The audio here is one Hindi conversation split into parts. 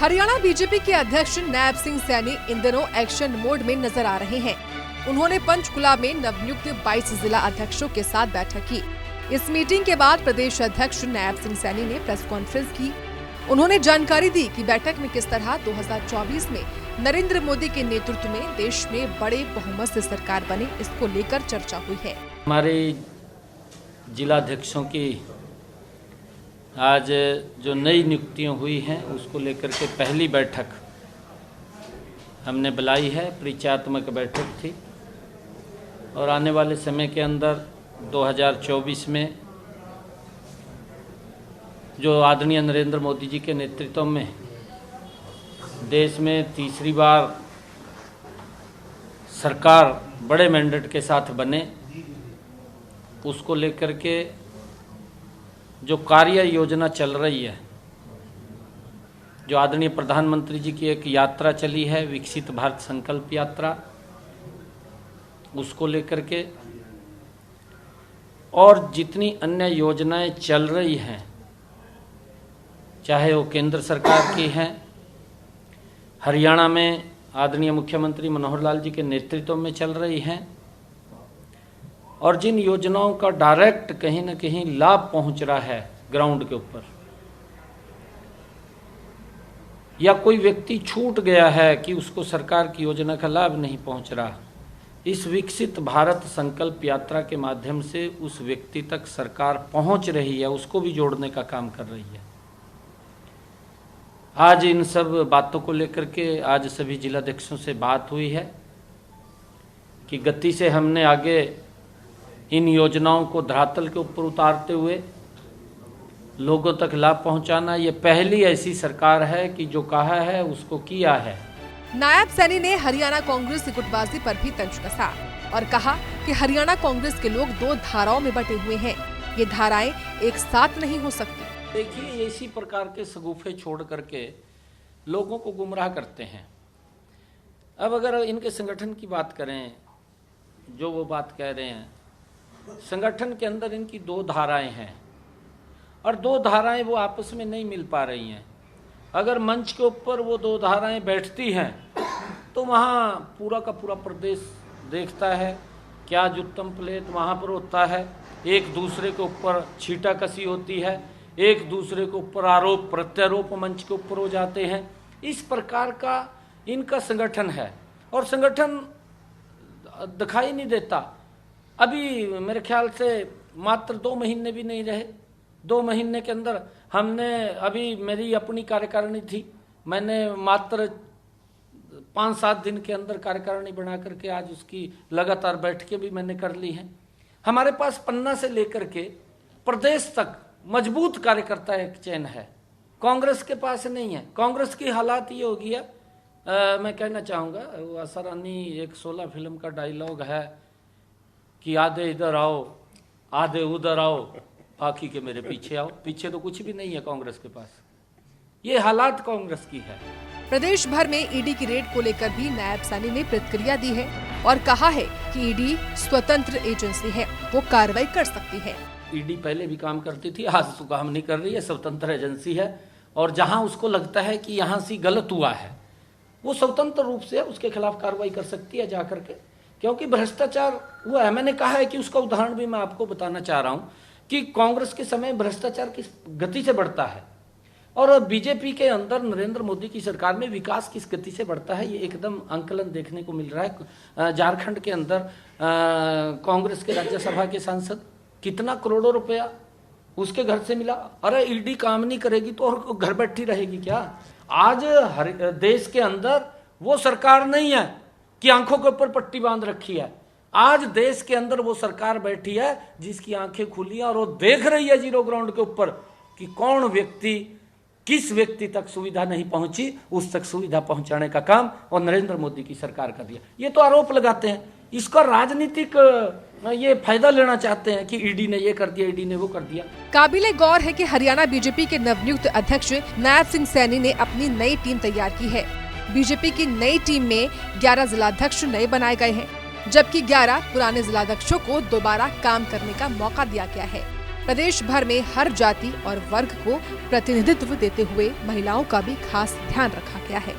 हरियाणा बीजेपी के अध्यक्ष नायब सिंह सैनी इन दिनों एक्शन मोड में नजर आ रहे हैं। उन्होंने पंचकुला में नवनियुक्त 22 जिला अध्यक्षों के साथ बैठक की। इस मीटिंग के बाद प्रदेश अध्यक्ष नायब सिंह सैनी ने प्रेस कॉन्फ्रेंस की। उन्होंने जानकारी दी कि बैठक में किस तरह 2024 में नरेंद्र मोदी के नेतृत्व में देश में बड़े बहुमत से सरकार बने, इसको लेकर चर्चा हुई है। हमारे जिलाध्यक्षों की आज जो नई नियुक्तियां हुई हैं उसको लेकर के पहली बैठक हमने बुलाई है। परिचयात्मक बैठक थी और आने वाले समय के अंदर 2024 में जो आदरणीय नरेंद्र मोदी जी के नेतृत्व में देश में तीसरी बार सरकार बड़े मैंडेट के साथ बने, उसको लेकर के जो कार्य योजना चल रही है, जो आदरणीय प्रधानमंत्री जी की एक यात्रा चली है विकसित भारत संकल्प यात्रा, उसको लेकर के और जितनी अन्य योजनाएं चल रही हैं, चाहे वो केंद्र सरकार की हैं, हरियाणा में आदरणीय मुख्यमंत्री मनोहर लाल जी के नेतृत्व में चल रही हैं, और जिन योजनाओं का डायरेक्ट कहीं न कहीं लाभ पहुंच रहा है ग्राउंड के ऊपर, या कोई व्यक्ति छूट गया है कि उसको सरकार की योजना का लाभ नहीं पहुंच रहा, इस विकसित भारत संकल्प यात्रा के माध्यम से उस व्यक्ति तक सरकार पहुंच रही है, उसको भी जोड़ने का काम कर रही है। आज इन सब बातों को लेकर के आज सभी जिलाध्यक्षों से बात हुई है कि गति से हमने आगे इन योजनाओं को धरातल के ऊपर उतारते हुए लोगों तक लाभ पहुंचाना। ये पहली ऐसी सरकार है कि जो कहा है उसको किया है। नायब सैनी ने हरियाणा कांग्रेस की गुटबाजी पर भी तंज कसा और कहा कि हरियाणा कांग्रेस के लोग दो धाराओं में बटे हुए हैं, ये धाराएं एक साथ नहीं हो सकती। देखिए, इसी प्रकार के सगुफे छोड़ करके लोगों को गुमराह करते हैं। अब अगर इनके संगठन की बात करें, जो वो बात कह रहे हैं, संगठन के अंदर इनकी दो धाराएं हैं और दो धाराएं वो आपस में नहीं मिल पा रही हैं। अगर मंच के ऊपर वो दो धाराएं बैठती हैं तो वहाँ पूरा का पूरा प्रदेश देखता है, क्या जुत्तम प्लेट वहाँ पर होता है, एक दूसरे के ऊपर छींटाकशी होती है, एक दूसरे के ऊपर आरोप प्रत्यारोप मंच के ऊपर हो जाते हैं। इस प्रकार का इनका संगठन है और संगठन दिखाई नहीं देता। अभी मेरे ख्याल से मात्र 2 महीने भी नहीं रहे, 2 महीने के अंदर हमने, अभी मेरी अपनी कार्यकारिणी थी, मैंने मात्र 5-7 दिन के अंदर कार्यकारिणी बना करके आज उसकी लगातार बैठकें भी मैंने कर ली हैं। हमारे पास पन्ना से लेकर के प्रदेश तक मजबूत कार्यकर्ता एक चैन है, कांग्रेस के पास नहीं है। कांग्रेस की हालात ये हो गया, मैं कहना चाहूँगा, वो आसारानी एक 16 फिल्म का डायलॉग है कि आधे इधर आओ आधे उधर आओ, बाकी के मेरे पीछे आओ। पीछे तो कुछ भी नहीं है कांग्रेस के पास, ये हालात कांग्रेस की है। प्रदेश भर में ईडी की रेड को लेकर भी नायब सैनी ने प्रतिक्रिया दी है और कहा है कि ईडी स्वतंत्र एजेंसी है, वो कार्रवाई कर सकती है। ईडी पहले भी काम करती थी, आज तो काम नहीं कर रही है, स्वतंत्र एजेंसी है और जहां उसको लगता है कि यहां से गलत हुआ है वो स्वतंत्र रूप से उसके खिलाफ कार्रवाई कर सकती है जाकर के, क्योंकि भ्रष्टाचार हुआ है। मैंने कहा है कि उसका उदाहरण भी मैं आपको बताना चाह रहा हूँ कि कांग्रेस के समय भ्रष्टाचार किस गति से बढ़ता है और बीजेपी के अंदर नरेंद्र मोदी की सरकार में विकास किस गति से बढ़ता है, ये एकदम आंकलन देखने को मिल रहा है। झारखंड के अंदर कांग्रेस के राज्यसभा के सांसद कितना करोड़ों रुपया उसके घर से मिला। अरे ईडी काम नहीं करेगी तो और घर बैठी रहेगी क्या? आज हर देश के अंदर वो सरकार नहीं है कि आंखों के ऊपर पट्टी बांध रखी है। आज देश के अंदर वो सरकार बैठी है जिसकी आंखें खुली हैं और वो देख रही है जीरो ग्राउंड के ऊपर कि कौन व्यक्ति, किस व्यक्ति तक सुविधा नहीं पहुंची, उस तक सुविधा पहुंचाने का काम और नरेंद्र मोदी की सरकार कर दिया। ये तो आरोप लगाते हैं, इसका राजनीतिक ये फायदा लेना चाहते हैं कि ईडी ने ये कर दिया, ईडी ने वो कर दिया। काबिले गौर है कि हरियाणा बीजेपी के नवनियुक्त अध्यक्ष नायब सिंह सैनी ने अपनी नई टीम तैयार की है। बीजेपी की नई टीम में 11 जिलाध्यक्ष नए बनाए गए हैं, जबकि 11 पुराने जिलाध्यक्षों को दोबारा काम करने का मौका दिया गया है। प्रदेश भर में हर जाति और वर्ग को प्रतिनिधित्व देते हुए महिलाओं का भी खास ध्यान रखा गया है।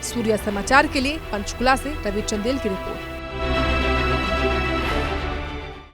सूर्या समाचार के लिए पंचकुला से रवि चंदेल की रिपोर्ट।